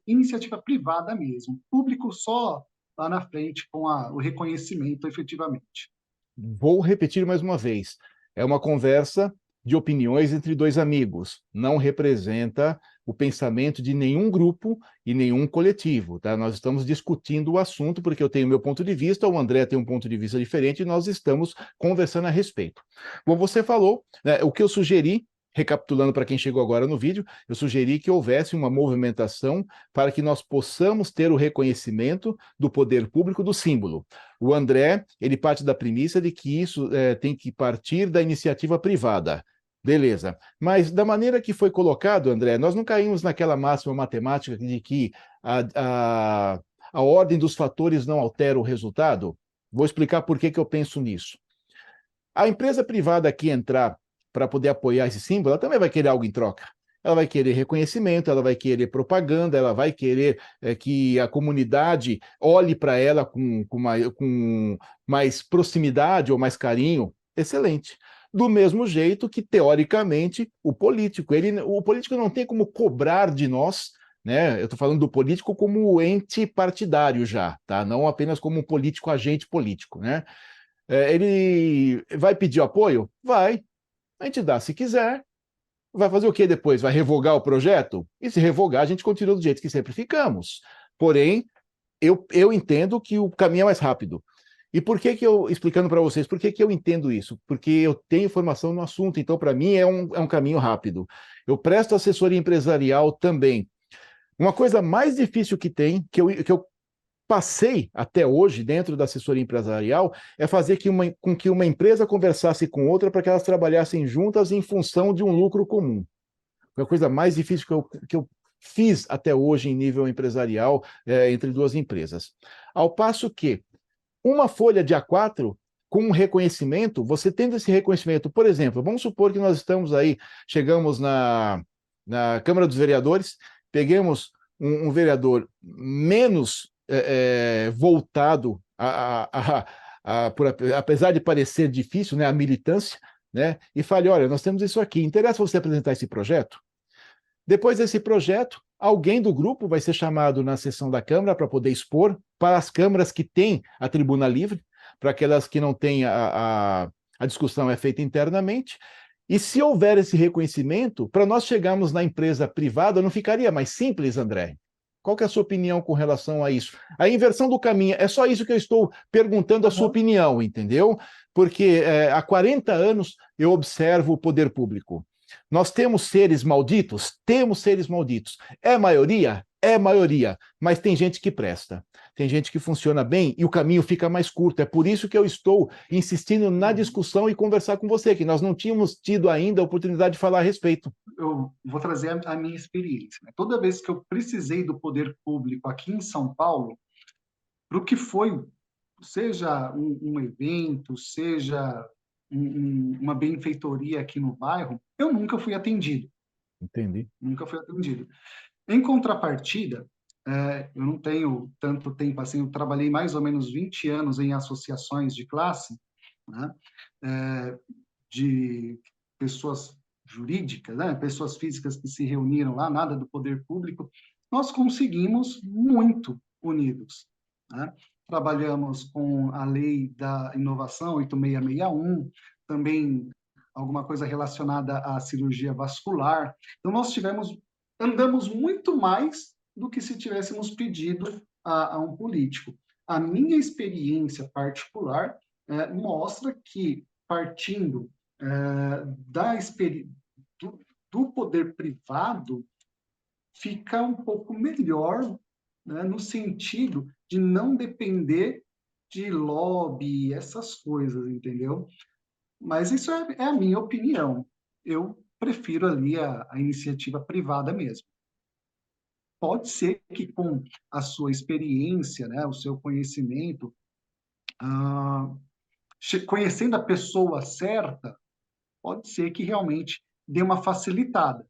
Speaker 2: iniciativa privada mesmo. Público só lá na frente com o reconhecimento efetivamente.
Speaker 1: Vou repetir mais uma vez. É uma conversa de opiniões entre dois amigos. Não representa o pensamento de nenhum grupo e nenhum coletivo, tá? Nós estamos discutindo o assunto porque eu tenho meu ponto de vista, o André tem um ponto de vista diferente e nós estamos conversando a respeito. Bom, você falou, né, o que eu sugeri, recapitulando para quem chegou agora no vídeo, eu sugeri que houvesse uma movimentação para que nós possamos ter o reconhecimento do poder público do símbolo. O André, ele parte da premissa de que isso tem que partir da iniciativa privada. Beleza. Mas da maneira que foi colocado, André, nós não caímos naquela máxima matemática de que a ordem dos fatores não altera o resultado? Vou explicar por que eu penso nisso. A empresa privada que entrar para poder apoiar esse símbolo, ela também vai querer algo em troca. Ela vai querer reconhecimento, ela vai querer propaganda, ela vai querer que a comunidade olhe para ela com mais proximidade ou mais carinho. Excelente. Do mesmo jeito que, teoricamente, o político não tem como cobrar de nós, né? Eu estou falando do político como ente partidário já, tá? Não apenas como um político agente político, né? Ele vai pedir apoio? Vai. A gente dá se quiser. Vai fazer o que depois? Vai revogar o projeto? E se revogar, a gente continua do jeito que sempre ficamos. Porém, eu entendo que o caminho é mais rápido. E por que eu, explicando para vocês, por que eu entendo isso? Porque eu tenho formação no assunto, então para mim é um caminho rápido. Eu presto assessoria empresarial também. Uma coisa mais difícil que tem, que eu passei até hoje dentro da assessoria empresarial, é fazer com que uma empresa conversasse com outra para que elas trabalhassem juntas em função de um lucro comum. Foi a coisa mais difícil que eu fiz até hoje em nível empresarial entre duas empresas. Ao passo que uma folha de A4 com um reconhecimento, você tendo esse reconhecimento, por exemplo, vamos supor que nós chegamos na Câmara dos Vereadores, peguemos um vereador menos voltado apesar de parecer difícil, né, a militância, né, e fale, olha, nós temos isso aqui, interessa você apresentar esse projeto? Depois desse projeto, alguém do grupo vai ser chamado na sessão da Câmara para poder expor para as câmaras que têm a tribuna livre, para aquelas que não têm a discussão é feita internamente. E se houver esse reconhecimento, para nós chegarmos na empresa privada, não ficaria mais simples, André? Qual que é a sua opinião com relação a isso? A inversão do caminho, é só isso que eu estou perguntando a sua opinião, entendeu? Porque há 40 anos eu observo o poder público. Nós temos seres malditos? Temos seres malditos. É maioria? É maioria. Mas tem gente que presta. Tem gente que funciona bem e o caminho fica mais curto. É por isso que eu estou insistindo na discussão e conversar com você, que nós não tínhamos tido ainda a oportunidade de falar a respeito.
Speaker 2: Eu vou trazer a minha experiência, né? Toda vez que eu precisei do poder público aqui em São Paulo, para o que foi, seja um evento, seja uma benfeitoria aqui no bairro, eu nunca fui atendido.
Speaker 1: Entendi.
Speaker 2: Nunca fui atendido. Em contrapartida, eu não tenho tanto tempo assim, eu trabalhei mais ou menos 20 anos em associações de classe, né? De pessoas jurídicas, né? Pessoas físicas que se reuniram lá, nada do poder público, nós conseguimos muito unidos, né? Trabalhamos com a lei da inovação 8661, também alguma coisa relacionada à cirurgia vascular. Então, andamos muito mais do que se tivéssemos pedido a um político. A minha experiência particular mostra que, partindo do poder privado, fica um pouco melhor, né, no sentido de não depender de lobby, essas coisas, entendeu? Mas isso é a minha opinião. Eu prefiro ali a iniciativa privada mesmo. Pode ser que com a sua experiência, né, o seu conhecimento, conhecendo a pessoa certa, pode ser que realmente dê uma facilitada.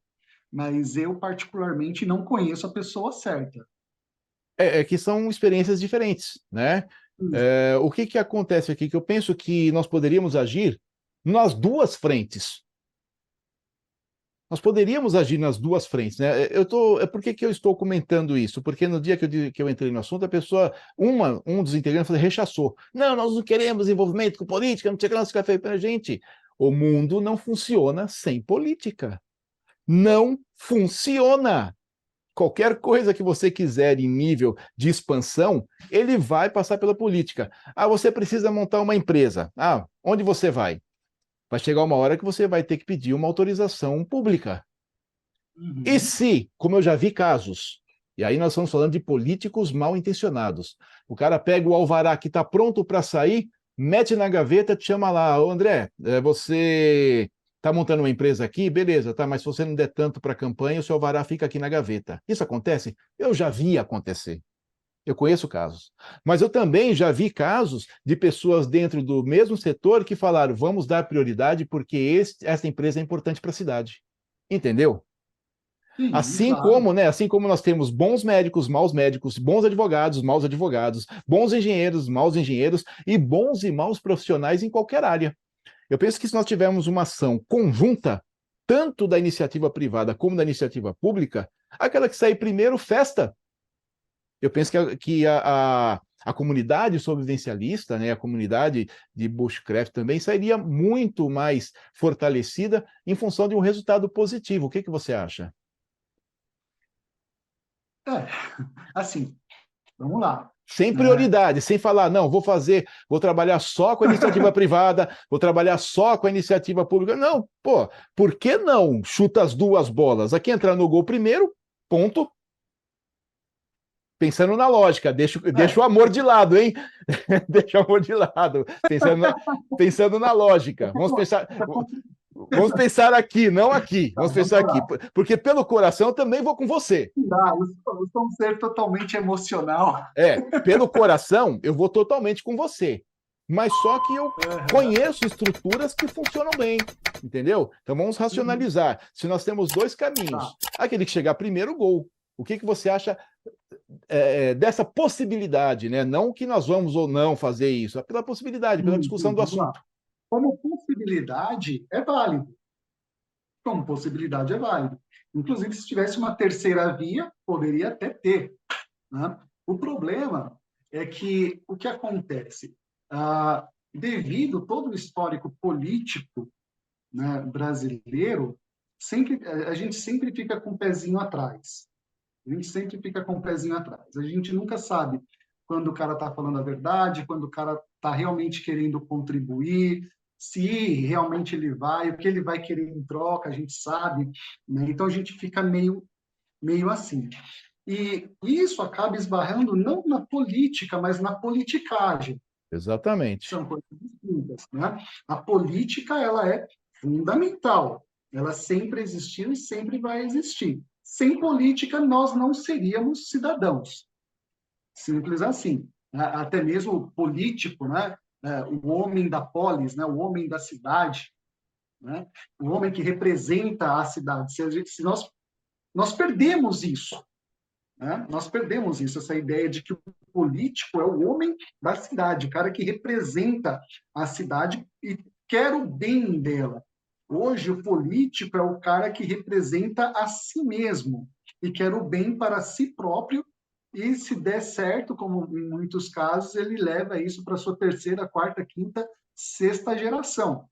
Speaker 2: Mas eu, particularmente, não conheço a pessoa certa.
Speaker 1: É que são experiências diferentes, né? O que acontece aqui? Que eu penso que nós poderíamos agir nas duas frentes. Nós poderíamos agir nas duas frentes, né? Por que que eu estou comentando isso? Porque no dia que eu entrei no assunto, a pessoa, um dos integrantes rechaçou. Não, nós não queremos envolvimento com política, não tinha que nós café para a gente. O mundo não funciona sem política. Não funciona. Qualquer coisa que você quiser em nível de expansão, ele vai passar pela política. Ah, você precisa montar uma empresa. Ah, onde você vai? Vai chegar uma hora que você vai ter que pedir uma autorização pública. E se, como eu já vi casos, e aí nós estamos falando de políticos mal intencionados, o cara pega o alvará que está pronto para sair, mete na gaveta, te chama lá, ô André, você está montando uma empresa aqui? Beleza, tá, mas se você não der tanto para a campanha, o seu alvará fica aqui na gaveta. Isso acontece? Eu já vi acontecer. Eu conheço casos. Mas eu também já vi casos de pessoas dentro do mesmo setor que falaram: vamos dar prioridade porque essa empresa é importante para a cidade. Entendeu?
Speaker 2: Sim,
Speaker 1: Assim
Speaker 2: claro.
Speaker 1: como, né, assim como nós temos bons médicos, bons advogados, maus advogados, bons engenheiros, maus engenheiros e bons e maus profissionais em qualquer área. Eu penso que se nós tivermos uma ação conjunta, tanto da iniciativa privada como da iniciativa pública, aquela que sair primeiro, festa. Eu penso que a comunidade sobrevivencialista, né, a comunidade de bushcraft também sairia muito mais fortalecida em função de um resultado positivo. O que que você acha?
Speaker 2: É, assim, vamos lá.
Speaker 1: Sem
Speaker 2: Né?
Speaker 1: prioridade, sem falar, não, vou trabalhar só com a iniciativa privada, vou trabalhar só com a iniciativa pública. Não, pô, por que não chuta as duas bolas? Aqui entrar no gol primeiro, ponto. Pensando na lógica, deixa o
Speaker 2: É,
Speaker 1: amor de lado, hein? Deixa o amor de lado, pensando na lógica. Vamos pensar aqui, não aqui.
Speaker 2: tá,
Speaker 1: Vamos
Speaker 2: vamos
Speaker 1: pensar aqui,
Speaker 2: lá.
Speaker 1: porque pelo coração eu também vou com você.
Speaker 2: Eu sou um ser totalmente emocional.
Speaker 1: Pelo coração eu vou totalmente com você. Mas só que eu
Speaker 2: Uhum.
Speaker 1: conheço estruturas que funcionam bem, entendeu? Então vamos
Speaker 2: Uhum.
Speaker 1: racionalizar. Se nós temos dois
Speaker 2: Tá.
Speaker 1: caminhos, aquele que chegar primeiro, gol. O que você acha dessa possibilidade, né? Não que nós vamos ou não fazer isso, é pela possibilidade, pela discussão do
Speaker 2: Vamos lá.
Speaker 1: assunto.
Speaker 2: Como possibilidade, é válido. Como possibilidade, é válido. Inclusive, se tivesse uma terceira via, poderia até ter. Né? O problema é que o que acontece? Devido todo o histórico político, né, brasileiro, a gente sempre fica com o pezinho atrás. A gente sempre fica com o pezinho atrás. A gente nunca sabe quando o cara está falando a verdade, quando o cara está realmente querendo contribuir, se realmente ele vai, o que ele vai querer em troca, a gente sabe. Né? Então a gente fica meio assim. E isso acaba esbarrando não na política, mas na politicagem.
Speaker 1: Exatamente.
Speaker 2: São coisas distintas. Né? A política ela é fundamental. Ela sempre existiu e sempre vai existir. Sem política, nós não seríamos cidadãos. Simples assim. Até mesmo o político, né? O homem da polis, né? O homem da cidade, né? O homem que representa a cidade. Se nós perdemos isso, né? Nós perdemos isso, essa ideia de que o político é o homem da cidade, o cara que representa a cidade e quer o bem dela. Hoje, o político é o cara que representa a si mesmo e quer o bem para si próprio. E se der certo, como em muitos casos, ele leva isso para sua terceira, quarta, quinta, sexta geração.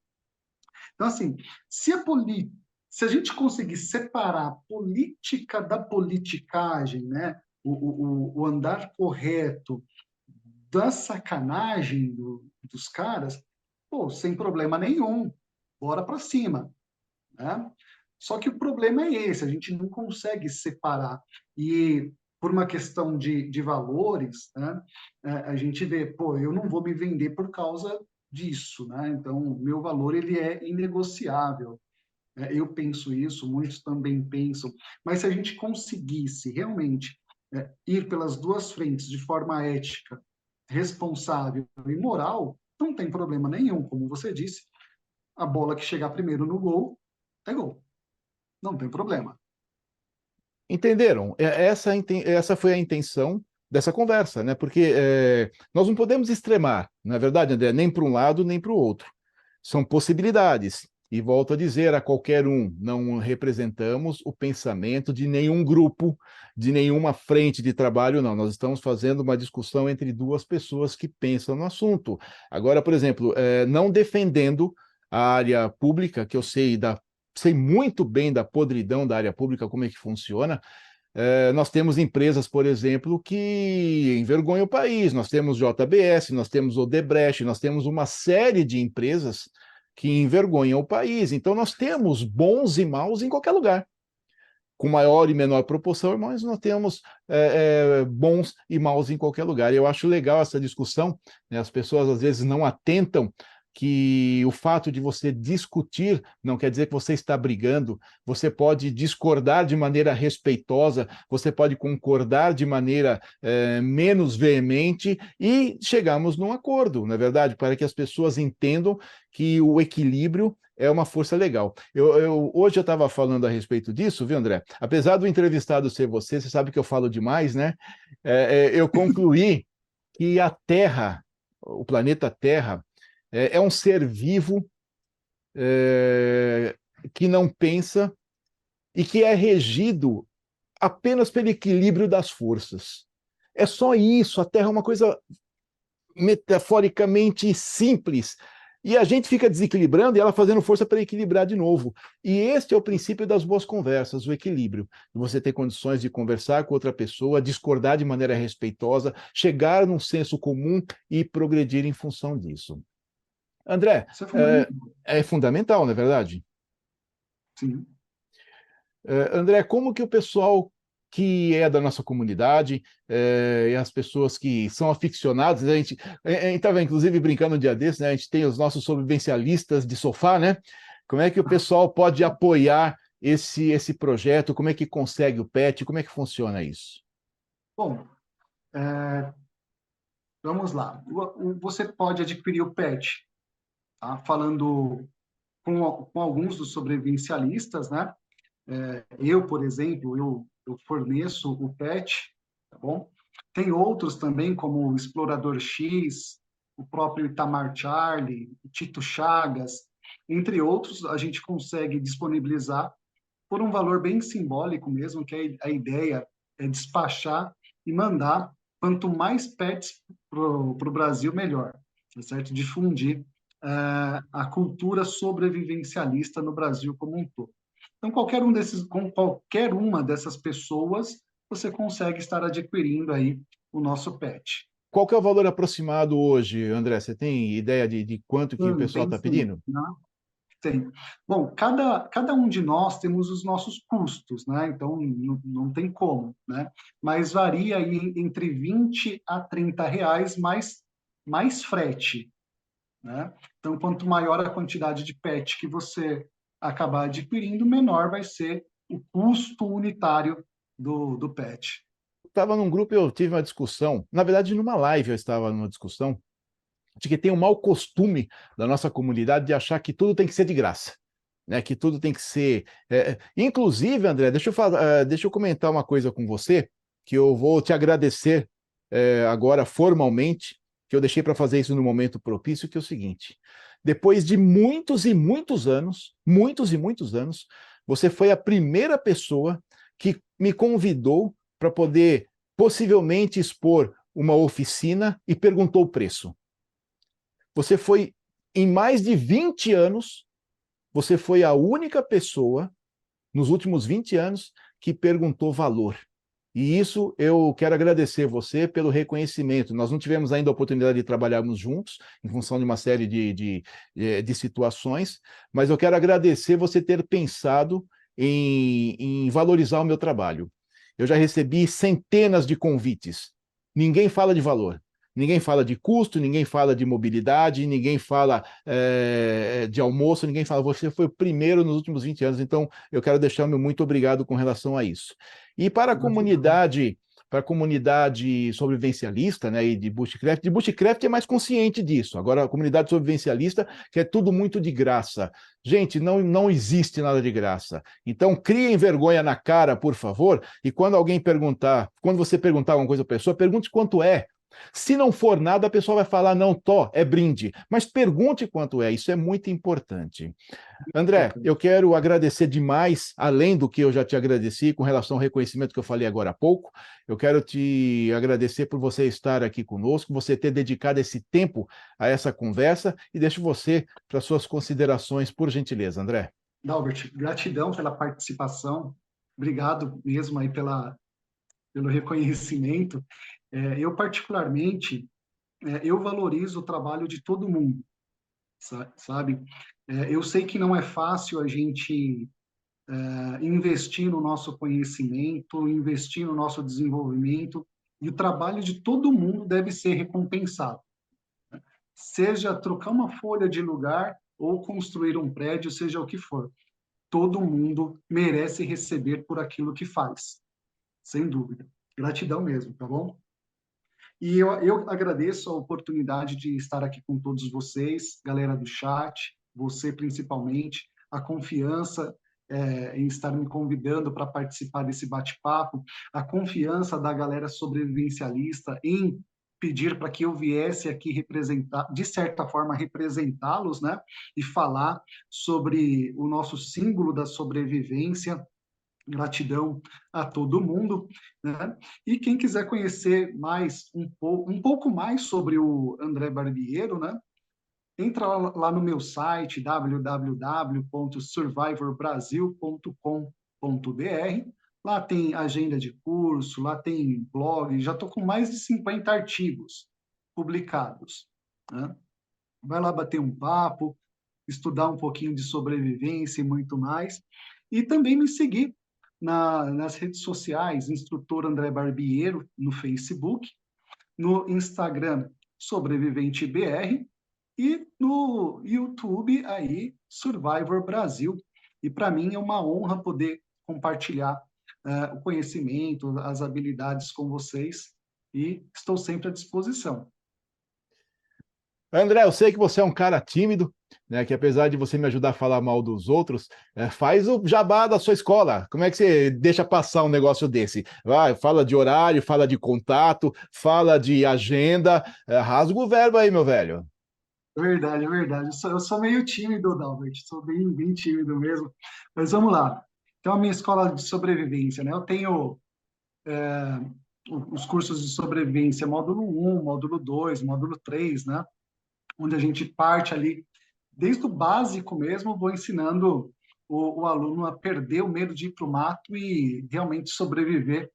Speaker 2: Então, assim, se a gente conseguir separar a política da politicagem, né? o andar correto da sacanagem dos caras, pô, sem problema nenhum, bora para cima. Né? Só que o problema é esse, a gente não consegue separar. E por uma questão de valores, né, a gente vê, pô, eu não vou me vender por causa disso, né? Então, o meu valor ele é inegociável. Eu penso isso, muitos também pensam. Mas se a gente conseguisse realmente ir pelas duas frentes de forma ética, responsável e moral, não tem problema nenhum, como você disse. A bola que chegar primeiro no gol é gol. Não tem problema.
Speaker 1: Entenderam? Essa foi a intenção dessa conversa, né? Porque nós não podemos extremar, na verdade, André, nem para um lado nem para o outro. São possibilidades. E volto a dizer a qualquer um, não representamos o pensamento de nenhum grupo, de nenhuma frente de trabalho, não. Nós estamos fazendo uma discussão entre duas pessoas que pensam no assunto. Agora, por exemplo, não defendendo a área pública, que eu sei muito bem da podridão da área pública, como é que funciona. Nós temos empresas, por exemplo, que envergonham o país. Nós temos JBS, nós temos Odebrecht, nós temos uma série de empresas que envergonham o país. Então, nós temos bons e maus em qualquer lugar. Com maior e menor proporção, mas nós temos bons e maus em qualquer lugar. Eu acho legal essa discussão, né? As pessoas às vezes não atentam que o fato de você discutir não quer dizer que você está brigando, você pode discordar de maneira respeitosa, você pode concordar de maneira menos veemente e chegarmos num acordo, na verdade, para que as pessoas entendam que o equilíbrio é uma força legal. Hoje eu estava falando a respeito disso, viu, André? Apesar do entrevistado ser você sabe que eu falo demais, né? Eu concluí que a Terra, o planeta Terra, é um ser vivo que não pensa e que é regido apenas pelo equilíbrio das forças. É só isso, a Terra é uma coisa metaforicamente simples. E a gente fica desequilibrando e ela fazendo força para equilibrar de novo. E este é o princípio das boas conversas, o equilíbrio. Você ter condições de conversar com outra pessoa, discordar de maneira respeitosa, chegar num senso comum e progredir em função disso. André,
Speaker 2: Isso é fundamental.
Speaker 1: é fundamental, não é verdade?
Speaker 2: Sim.
Speaker 1: André, como que o pessoal que é da nossa comunidade e as pessoas que são aficionados, a gente estava inclusive brincando um dia desses, né? A gente tem os nossos sobrevivencialistas de sofá, né? Como é que o pessoal pode apoiar esse projeto? Como é que consegue o PET? Como é que funciona isso?
Speaker 2: Bom, vamos lá. Você pode adquirir o PET, tá? Falando com alguns dos sobrevivencialistas, né? Eu, por exemplo, eu forneço o PET, tá bom? Tem outros também, como o Explorador X, o próprio Itamar Charlie, o Tito Chagas, entre outros, a gente consegue disponibilizar por um valor bem simbólico mesmo, que a ideia é despachar e mandar quanto mais pets para o Brasil, melhor, tá certo? Difundir a cultura sobrevivencialista no Brasil como um todo. Então, com qualquer uma dessas pessoas, você consegue estar adquirindo aí o nosso pet.
Speaker 1: Qual que é o valor aproximado hoje, André? Você tem ideia de quanto que o pessoal
Speaker 2: Tem
Speaker 1: está
Speaker 2: sim,
Speaker 1: pedindo?
Speaker 2: né? Tem. Bom, cada um de nós temos os nossos custos, né? Então, não tem como, né? Mas varia aí entre 20 a 30 reais mais frete, né? Então, quanto maior a quantidade de PET que você acabar adquirindo, menor vai ser o custo unitário do PET.
Speaker 1: Estava num grupo, eu tive uma discussão, na verdade, numa live eu estava numa discussão, de que tem um mau costume da nossa comunidade de achar que tudo tem que ser de graça, né? Que tudo tem que ser. Inclusive, André, deixa eu comentar uma coisa com você, que eu vou te agradecer agora formalmente, que eu deixei para fazer isso no momento propício, que é o seguinte: depois de muitos e muitos anos, você foi a primeira pessoa que me convidou para poder possivelmente expor uma oficina e perguntou o preço. Você foi, em mais de 20 anos, você foi a única pessoa, nos últimos 20 anos, que perguntou valor. E isso eu quero agradecer você pelo reconhecimento. Nós não tivemos ainda a oportunidade de trabalharmos juntos, em função de uma série de situações, mas eu quero agradecer você ter pensado em valorizar o meu trabalho. Eu já recebi centenas de convites. Ninguém fala de valor. Ninguém fala de custo, ninguém fala de mobilidade, ninguém fala de almoço, ninguém fala. Você foi o primeiro nos últimos 20 anos, então eu quero deixar o meu muito obrigado com relação a isso. E para a comunidade sobrevivencialista, né, e de bushcraft é mais consciente disso. Agora, a comunidade sobrevivencialista quer tudo muito de graça. Gente, não existe nada de graça. Então, criem vergonha na cara, por favor, e quando você perguntar alguma coisa para a pessoa, pergunte quanto é. Se não for nada, a pessoa vai falar, não, é brinde. Mas pergunte quanto é, isso é muito importante. André, eu quero agradecer demais, além do que eu já te agradeci com relação ao reconhecimento que eu falei agora há pouco. Eu quero te agradecer por você estar aqui conosco, você ter dedicado esse tempo a essa conversa e deixo você para suas considerações, por gentileza, André.
Speaker 2: Dalbert, gratidão pela participação, obrigado mesmo aí pelo reconhecimento. Eu, particularmente, eu valorizo o trabalho de todo mundo, sabe? Eu sei que não é fácil a gente investir no nosso conhecimento, investir no nosso desenvolvimento, e o trabalho de todo mundo deve ser recompensado. Seja trocar uma folha de lugar ou construir um prédio, seja o que for. Todo mundo merece receber por aquilo que faz, sem dúvida. Gratidão mesmo, tá bom? E eu agradeço a oportunidade de estar aqui com todos vocês, galera do chat, você principalmente, a confiança em estar me convidando para participar desse bate-papo, a confiança da galera sobrevivencialista em pedir para que eu viesse aqui representar, de certa forma, representá-los, né? E falar sobre o nosso símbolo da sobrevivência. Gratidão a todo mundo, né? E quem quiser conhecer mais um pouco mais sobre o André Barbiero, né? Entra lá no meu site www.survivorbrasil.com.br. Lá tem agenda de curso, lá tem blog, já estou com mais de 50 artigos publicados, né? Vai lá bater um papo, estudar um pouquinho de sobrevivência e muito mais. E também me seguir nas redes sociais, Instrutor André Barbiero, no Facebook, no Instagram, Sobrevivente BR, e no YouTube, aí, Survivor Brasil. E para mim é uma honra poder compartilhar o conhecimento, as habilidades com vocês, e estou sempre à disposição.
Speaker 1: André, eu sei que você é um cara tímido, né? Que apesar de você me ajudar a falar mal dos outros, faz o jabá da sua escola. Como é que você deixa passar um negócio desse? Vai, fala de horário, fala de contato, fala de agenda, rasga o verbo aí, meu velho.
Speaker 2: É verdade, é verdade. Eu sou meio tímido, Dalbert, sou bem tímido mesmo. Mas vamos lá. Então, a minha escola de sobrevivência, né? Eu tenho os cursos de sobrevivência módulo 1, módulo 2, módulo 3, né? Onde a gente parte ali, desde o básico mesmo, vou ensinando o aluno a perder o medo de ir para o mato e realmente sobreviver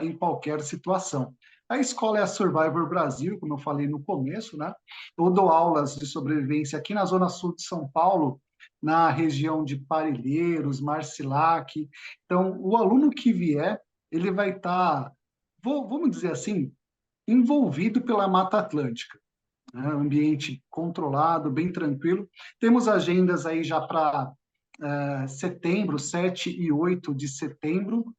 Speaker 2: em qualquer situação. A escola é a Survivor Brasil, como eu falei no começo, né? Eu dou aulas de sobrevivência aqui na Zona Sul de São Paulo, na região de Parelheiros, Marcilac. Então, o aluno que vier, ele vai estar, vamos dizer assim, envolvido pela Mata Atlântica, né? Ambiente controlado, bem tranquilo. Temos agendas aí já para setembro, 7 e 8 de setembro.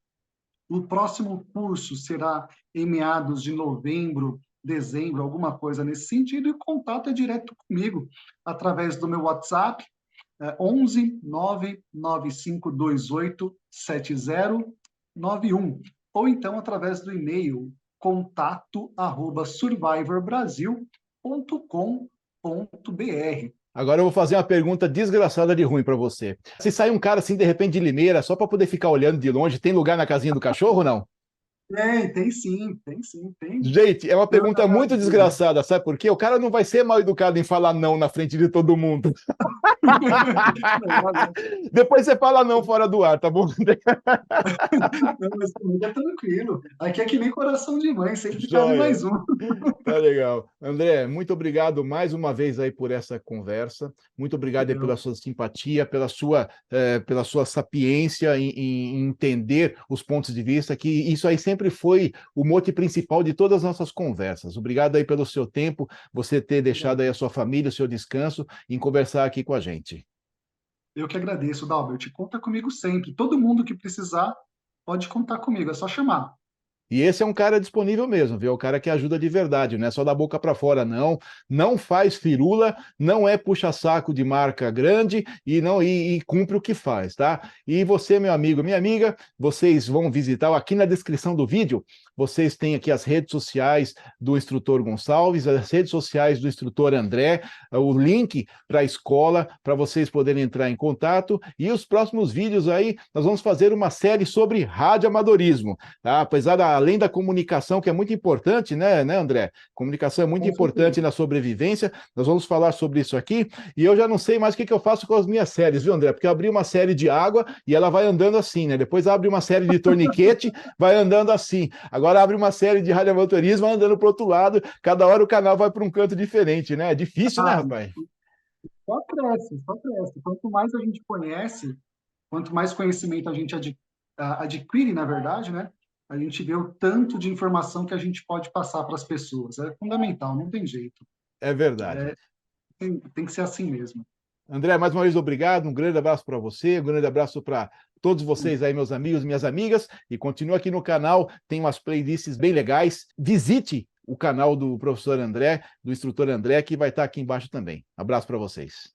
Speaker 2: O próximo curso será em meados de novembro, dezembro, alguma coisa nesse sentido, e o contato é direto comigo, através do meu WhatsApp, 11 99528 7091, ou então através do e-mail contato@survivorbrasil.com.br.
Speaker 1: Agora eu vou fazer uma pergunta desgraçada de ruim para você. Se sai um cara assim de repente de Limeira, só para poder ficar olhando de longe, tem lugar na casinha do cachorro ou não?
Speaker 2: Tem sim, tem sim, tem.
Speaker 1: Gente, é uma pergunta muito desgraçada, sabe por quê? O cara não vai ser mal educado em falar não na frente de todo mundo. Depois você fala não fora do ar, tá bom?
Speaker 2: Não, mas comigo é tranquilo. Aqui é que nem coração de mãe, sempre cabe
Speaker 1: Joia.
Speaker 2: mais um.
Speaker 1: Tá legal. André, muito obrigado mais uma vez aí por essa conversa. Muito obrigado aí pela
Speaker 2: Legal.
Speaker 1: sua simpatia, pela sua sapiência em entender os pontos de vista, que isso aí sempre foi o mote principal de todas as nossas conversas. Obrigado aí pelo seu tempo, você ter deixado aí a sua família, o seu descanso, em conversar aqui com a gente.
Speaker 2: Eu que agradeço, Dalbert. Conta comigo sempre. Todo mundo que precisar pode contar comigo, é só chamar.
Speaker 1: E esse é um cara disponível mesmo, viu? É o cara que ajuda de verdade, não é só da boca para fora, não. Não faz firula, não é puxa-saco de marca grande e não e cumpre o que faz, tá? E você, meu amigo, minha amiga, vocês vão visitar aqui na descrição do vídeo. Vocês têm aqui as redes sociais do instrutor Gonçalves, as redes sociais do instrutor André, o link para a escola, para vocês poderem entrar em contato. E os próximos vídeos aí, nós vamos fazer uma série sobre radioamadorismo, tá? Apesar além da comunicação, que é muito importante, né, André? Comunicação é muito
Speaker 2: Com certeza.
Speaker 1: importante na sobrevivência, nós vamos falar sobre isso aqui, e eu já não sei mais o que eu faço com as minhas séries, viu, André? Porque eu abri uma série de água e ela vai andando assim, né? Depois abre uma série de torniquete, vai andando assim. Agora abre uma série de radioamadorismo, vai andando para o outro lado, cada hora o canal vai para um canto diferente, né? É difícil, né,
Speaker 2: Ah,
Speaker 1: rapaz?
Speaker 2: só cresce, só cresce. Quanto mais a gente conhece, quanto mais conhecimento a gente adquire, na verdade, né? A gente vê o tanto de informação que a gente pode passar para as pessoas. É fundamental, não tem jeito.
Speaker 1: É verdade.
Speaker 2: Tem que ser assim mesmo.
Speaker 1: André, mais uma vez, obrigado. Um grande abraço para você, um grande abraço para todos vocês aí, meus amigos, minhas amigas. E continua aqui no canal, tem umas playlists bem legais. Visite o canal do professor André, do instrutor André, que vai estar aqui embaixo também. Abraço para vocês.